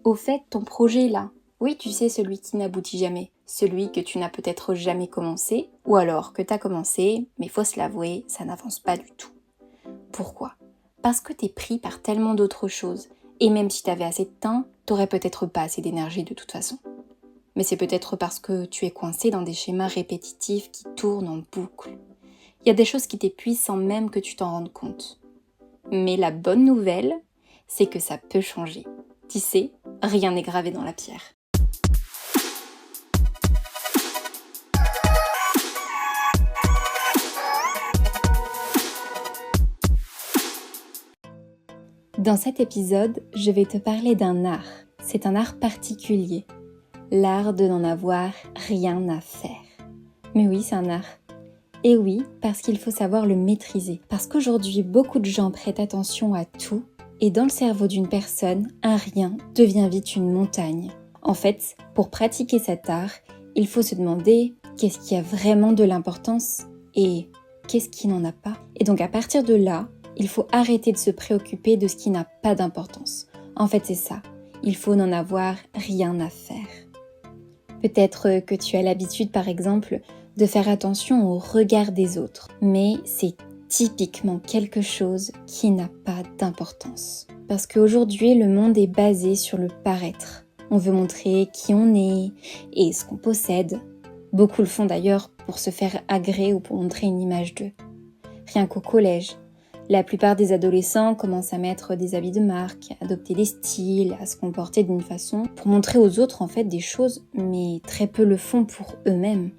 Au fait, ton projet là, oui, tu sais, celui qui n'aboutit jamais, celui que tu n'as peut-être jamais commencé, ou alors que t'as commencé, mais faut se l'avouer, ça n'avance pas du tout. Pourquoi ? Parce que t'es pris par tellement d'autres choses, et même si t'avais assez de temps, t'aurais peut-être pas assez d'énergie de toute façon. Mais c'est peut-être parce que tu es coincé dans des schémas répétitifs qui tournent en boucle. Il y a des choses qui t'épuisent sans même que tu t'en rendes compte. Mais la bonne nouvelle, c'est que ça peut changer. Tu sais, rien n'est gravé dans la pierre. Dans cet épisode, je vais te parler d'un art. C'est un art particulier. L'art de n'en avoir rien à faire. Mais oui, c'est un art. Et oui, parce qu'il faut savoir le maîtriser. Parce qu'aujourd'hui, beaucoup de gens prêtent attention à tout, et dans le cerveau d'une personne, un rien devient vite une montagne. En fait, pour pratiquer cet art, il faut se demander qu'est-ce qui a vraiment de l'importance et qu'est-ce qui n'en a pas. Et donc à partir de là, il faut arrêter de se préoccuper de ce qui n'a pas d'importance. En fait, c'est ça. Il faut n'en avoir rien à faire. Peut-être que tu as l'habitude, par exemple, de faire attention au regard des autres. Mais c'est typiquement quelque chose qui n'a pas d'importance. Parce qu'aujourd'hui, le monde est basé sur le paraître. On veut montrer qui on est et ce qu'on possède. Beaucoup le font d'ailleurs pour se faire agréer ou pour montrer une image d'eux. Rien qu'au collège, la plupart des adolescents commencent à mettre des habits de marque, à adopter des styles, à se comporter d'une façon pour montrer aux autres en fait des choses, mais très peu le font pour eux-mêmes.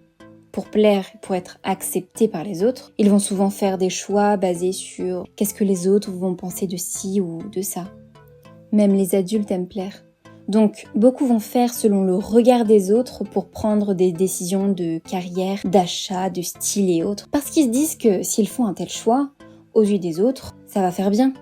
Pour plaire, pour être acceptés par les autres, ils vont souvent faire des choix basés sur qu'est-ce que les autres vont penser de ci ou de ça. Même les adultes aiment plaire. Donc, beaucoup vont faire selon le regard des autres pour prendre des décisions de carrière, d'achat, de style et autres, parce qu'ils se disent que s'ils font un tel choix, aux yeux des autres, ça va faire bien.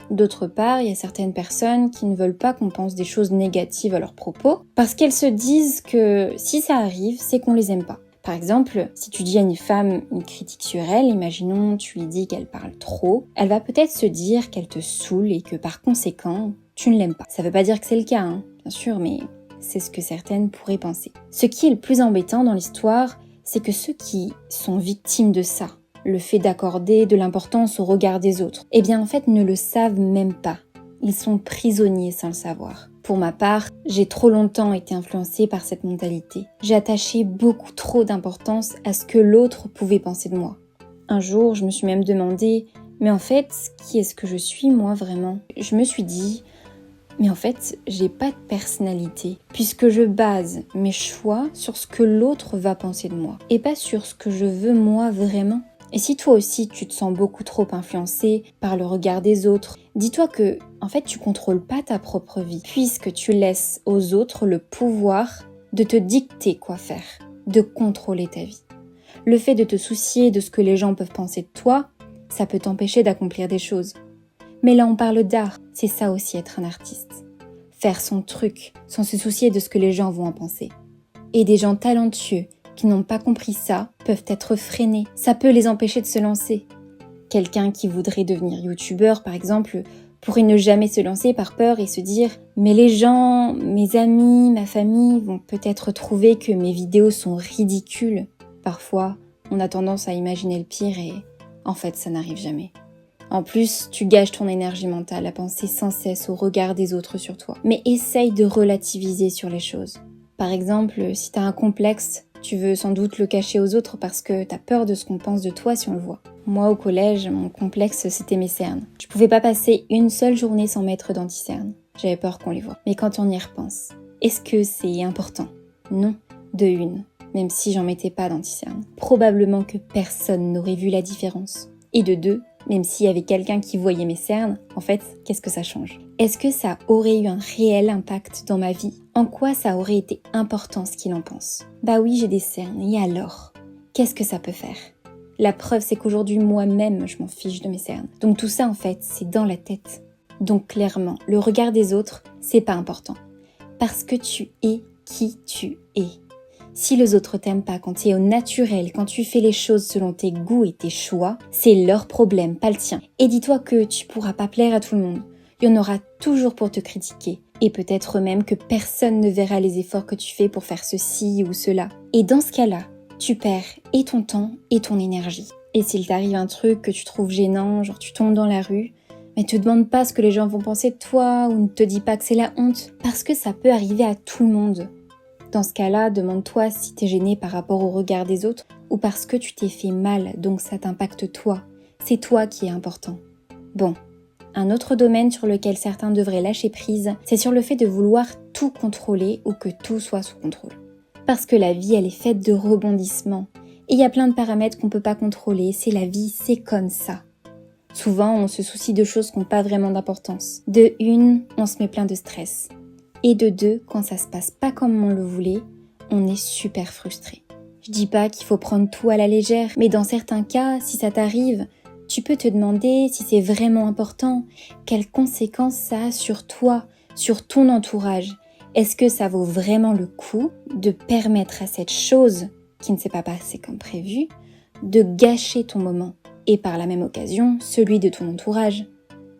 D'autre part, il y a certaines personnes qui ne veulent pas qu'on pense des choses négatives à leur propos, parce qu'elles se disent que si ça arrive, c'est qu'on les aime pas. Par exemple, si tu dis à une femme une critique sur elle, imaginons tu lui dis qu'elle parle trop, elle va peut-être se dire qu'elle te saoule et que par conséquent, tu ne l'aimes pas. Ça veut pas dire que c'est le cas, bien sûr, mais c'est ce que certaines pourraient penser. Ce qui est le plus embêtant dans l'histoire, c'est que ceux qui sont victimes de ça, le fait d'accorder de l'importance au regard des autres, eh bien en fait ne le savent même pas. Ils sont prisonniers sans le savoir. Pour ma part, j'ai trop longtemps été influencée par cette mentalité. J'ai attaché beaucoup trop d'importance à ce que l'autre pouvait penser de moi. Un jour, je me suis même demandé, mais en fait, qui est-ce que je suis moi vraiment ? Je me suis dit, mais en fait, j'ai pas de personnalité, puisque je base mes choix sur ce que l'autre va penser de moi, et pas sur ce que je veux moi vraiment. Et si toi aussi tu te sens beaucoup trop influencé par le regard des autres, dis-toi que en fait tu contrôles pas ta propre vie, puisque tu laisses aux autres le pouvoir de te dicter quoi faire, de contrôler ta vie. Le fait de te soucier de ce que les gens peuvent penser de toi, ça peut t'empêcher d'accomplir des choses. Mais là on parle d'art, c'est ça aussi être un artiste. Faire son truc sans se soucier de ce que les gens vont en penser. Et des gens talentueux qui n'ont pas compris ça peuvent être freinés. Ça peut les empêcher de se lancer. Quelqu'un qui voudrait devenir youtubeur, par exemple, pourrait ne jamais se lancer par peur et se dire « Mais les gens, mes amis, ma famille vont peut-être trouver que mes vidéos sont ridicules. » Parfois, on a tendance à imaginer le pire et en fait, ça n'arrive jamais. En plus, tu gâches ton énergie mentale à penser sans cesse au regard des autres sur toi. Mais essaye de relativiser sur les choses. Par exemple, si t'as un complexe, tu veux sans doute le cacher aux autres parce que t'as peur de ce qu'on pense de toi si on le voit. Moi, au collège, mon complexe, c'était mes cernes. Je pouvais pas passer une seule journée sans mettre d'anti-cernes. J'avais peur qu'on les voie. Mais quand on y repense, est-ce que c'est important ? Non, de une, même si j'en mettais pas d'anti-cernes. Probablement que personne n'aurait vu la différence. Et de deux, même s'il y avait quelqu'un qui voyait mes cernes, en fait, qu'est-ce que ça change ? Est-ce que ça aurait eu un réel impact dans ma vie ? En quoi ça aurait été important ce qu'il en pense ? Bah oui, j'ai des cernes, et alors ? Qu'est-ce que ça peut faire ? La preuve, c'est qu'aujourd'hui, moi-même, je m'en fiche de mes cernes. Donc tout ça, en fait, c'est dans la tête. Donc clairement, le regard des autres, c'est pas important. Parce que tu es qui tu es. Si les autres t'aiment pas quand tu es au naturel, quand tu fais les choses selon tes goûts et tes choix, c'est leur problème, pas le tien. Et dis-toi que tu pourras pas plaire à tout le monde. Il y en aura toujours pour te critiquer. Et peut-être même que personne ne verra les efforts que tu fais pour faire ceci ou cela. Et dans ce cas-là, tu perds et ton temps et ton énergie. Et s'il t'arrive un truc que tu trouves gênant, genre tu tombes dans la rue, mais te demande pas ce que les gens vont penser de toi ou ne te dis pas que c'est la honte, parce que ça peut arriver à tout le monde. Dans ce cas-là, demande-toi si t'es gêné par rapport au regard des autres ou parce que tu t'es fait mal, donc ça t'impacte toi. C'est toi qui est important. Bon, un autre domaine sur lequel certains devraient lâcher prise, c'est sur le fait de vouloir tout contrôler ou que tout soit sous contrôle. Parce que la vie, elle est faite de rebondissements. Et il y a plein de paramètres qu'on peut pas contrôler, c'est la vie, c'est comme ça. Souvent, on se soucie de choses qui n'ont pas vraiment d'importance. De une, on se met plein de stress. Et de deux, quand ça se passe pas comme on le voulait, on est super frustré. Je dis pas qu'il faut prendre tout à la légère, mais dans certains cas, si ça t'arrive, tu peux te demander si c'est vraiment important, quelles conséquences ça a sur toi, sur ton entourage. Est-ce que ça vaut vraiment le coup de permettre à cette chose qui ne s'est pas passée comme prévu, de gâcher ton moment et par la même occasion, celui de ton entourage?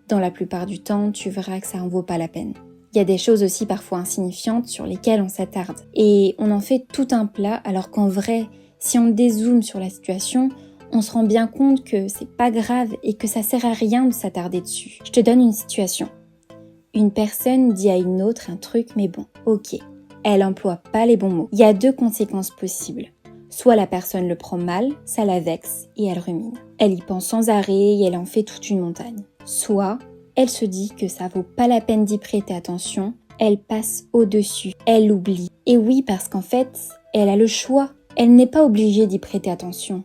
Dans la plupart du temps, tu verras que ça en vaut pas la peine. Il y a des choses aussi parfois insignifiantes sur lesquelles on s'attarde. Et on en fait tout un plat, alors qu'en vrai, si on dézoome sur la situation, on se rend bien compte que c'est pas grave et que ça sert à rien de s'attarder dessus. Je te donne une situation. Une personne dit à une autre un truc, mais bon, ok, elle emploie pas les bons mots. Il y a deux conséquences possibles. Soit la personne le prend mal, ça la vexe et elle rumine. Elle y pense sans arrêt et elle en fait toute une montagne. Soit elle se dit que ça vaut pas la peine d'y prêter attention, elle passe au-dessus, elle oublie. Et oui, parce qu'en fait, elle a le choix. Elle n'est pas obligée d'y prêter attention.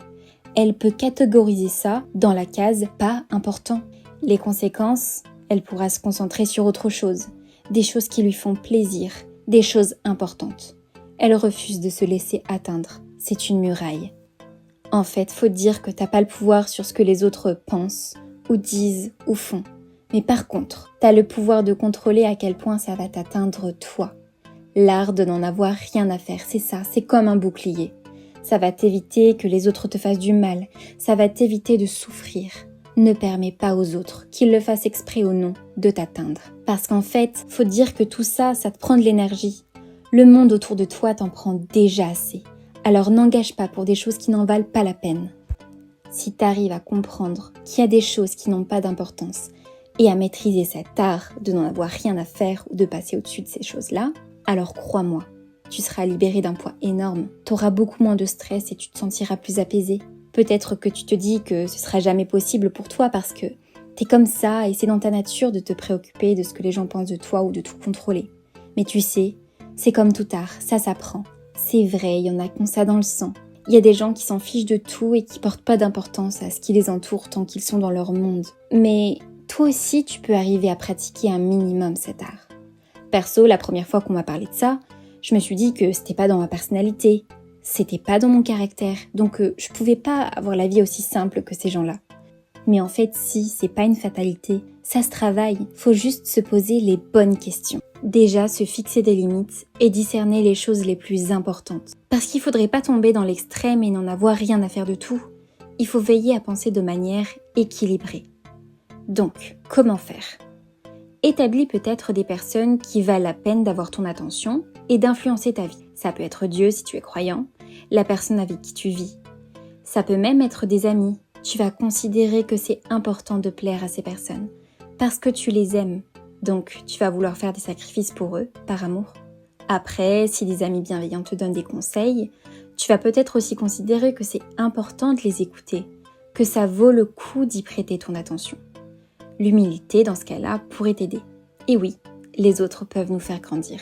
Elle peut catégoriser ça dans la case « pas important ». Les conséquences, elle pourra se concentrer sur autre chose, des choses qui lui font plaisir, des choses importantes. Elle refuse de se laisser atteindre. C'est une muraille. En fait, faut te dire que t'as pas le pouvoir sur ce que les autres pensent, ou disent, ou font. Mais par contre, t'as le pouvoir de contrôler à quel point ça va t'atteindre toi. L'art de n'en avoir rien à faire, c'est ça, c'est comme un bouclier. Ça va t'éviter que les autres te fassent du mal, ça va t'éviter de souffrir. Ne permets pas aux autres, qu'ils le fassent exprès ou non, de t'atteindre. Parce qu'en fait, faut te dire que tout ça, ça te prend de l'énergie. Le monde autour de toi t'en prend déjà assez. Alors n'engage pas pour des choses qui n'en valent pas la peine. Si t'arrives à comprendre qu'il y a des choses qui n'ont pas d'importance et à maîtriser cet art de n'en avoir rien à faire ou de passer au-dessus de ces choses-là, alors crois-moi, tu seras libéré d'un poids énorme. T'auras beaucoup moins de stress et tu te sentiras plus apaisé. Peut-être que tu te dis que ce sera jamais possible pour toi parce que t'es comme ça et c'est dans ta nature de te préoccuper de ce que les gens pensent de toi ou de tout contrôler. Mais tu sais, c'est comme tout art, ça s'apprend. C'est vrai, il y en a qui ont ça dans le sang. Il y a des gens qui s'en fichent de tout et qui portent pas d'importance à ce qui les entoure tant qu'ils sont dans leur monde. Mais toi aussi, tu peux arriver à pratiquer un minimum cet art. Perso, la première fois qu'on m'a parlé de ça, je me suis dit que c'était pas dans ma personnalité, c'était pas dans mon caractère, donc je pouvais pas avoir la vie aussi simple que ces gens-là. Mais en fait, si, c'est pas une fatalité, ça se travaille, faut juste se poser les bonnes questions. Déjà, se fixer des limites et discerner les choses les plus importantes. Parce qu'il faudrait pas tomber dans l'extrême et n'en avoir rien à faire de tout. Il faut veiller à penser de manière équilibrée. Donc, comment faire ? Établis peut-être des personnes qui valent la peine d'avoir ton attention et d'influencer ta vie. Ça peut être Dieu si tu es croyant, la personne avec qui tu vis. Ça peut même être des amis. Tu vas considérer que c'est important de plaire à ces personnes parce que tu les aimes. Donc, tu vas vouloir faire des sacrifices pour eux, par amour. Après, si des amis bienveillants te donnent des conseils, tu vas peut-être aussi considérer que c'est important de les écouter, que ça vaut le coup d'y prêter ton attention. L'humilité, dans ce cas-là, pourrait t'aider. Et oui, les autres peuvent nous faire grandir.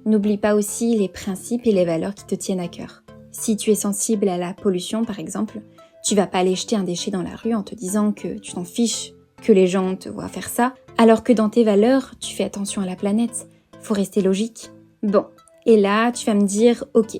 N'oublie pas aussi les principes et les valeurs qui te tiennent à cœur. Si tu es sensible à la pollution, par exemple, tu vas pas aller jeter un déchet dans la rue en te disant que tu t'en fiches, que les gens te voient faire ça, alors que dans tes valeurs, tu fais attention à la planète. Faut rester logique. Bon, et là, tu vas me dire, ok,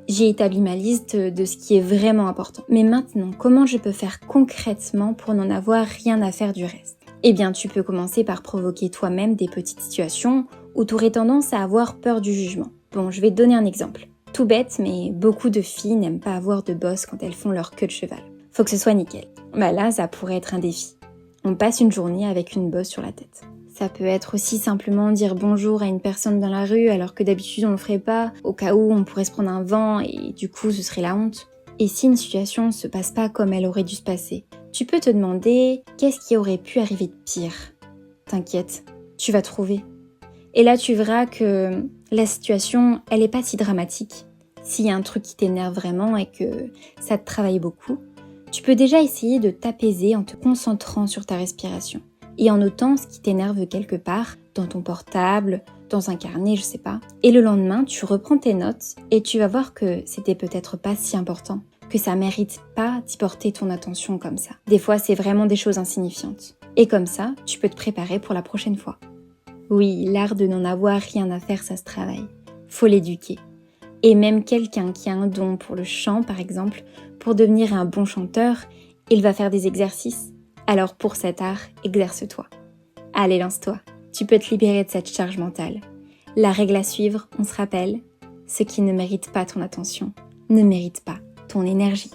j'ai établi ma liste de ce qui est vraiment important. Mais maintenant, comment je peux faire concrètement pour n'en avoir rien à faire du reste ? Eh bien, tu peux commencer par provoquer toi-même des petites situations où tu aurais tendance à avoir peur du jugement. Bon, je vais te donner un exemple. Tout bête, mais beaucoup de filles n'aiment pas avoir de boss quand elles font leur queue de cheval. Faut que ce soit nickel. Bah là, ça pourrait être un défi. On passe une journée avec une bosse sur la tête. Ça peut être aussi simplement dire bonjour à une personne dans la rue alors que d'habitude on le ferait pas, au cas où on pourrait se prendre un vent et du coup ce serait la honte. Et si une situation ne se passe pas comme elle aurait dû se passer, tu peux te demander qu'est-ce qui aurait pu arriver de pire. T'inquiète, tu vas trouver. Et là tu verras que la situation, elle est pas si dramatique. S'il y a un truc qui t'énerve vraiment et que ça te travaille beaucoup, tu peux déjà essayer de t'apaiser en te concentrant sur ta respiration et en notant ce qui t'énerve quelque part, dans ton portable, dans un carnet, je sais pas. Et le lendemain, tu reprends tes notes et tu vas voir que c'était peut-être pas si important, que ça mérite pas d'y porter ton attention comme ça. Des fois, c'est vraiment des choses insignifiantes. Et comme ça, tu peux te préparer pour la prochaine fois. Oui, l'art de n'en avoir rien à faire, ça se travaille. Faut l'éduquer. Et même quelqu'un qui a un don pour le chant, par exemple, pour devenir un bon chanteur, il va faire des exercices. Alors pour cet art, exerce-toi. Allez, lance-toi. Tu peux te libérer de cette charge mentale. La règle à suivre, on se rappelle, ce qui ne mérite pas ton attention ne mérite pas ton énergie.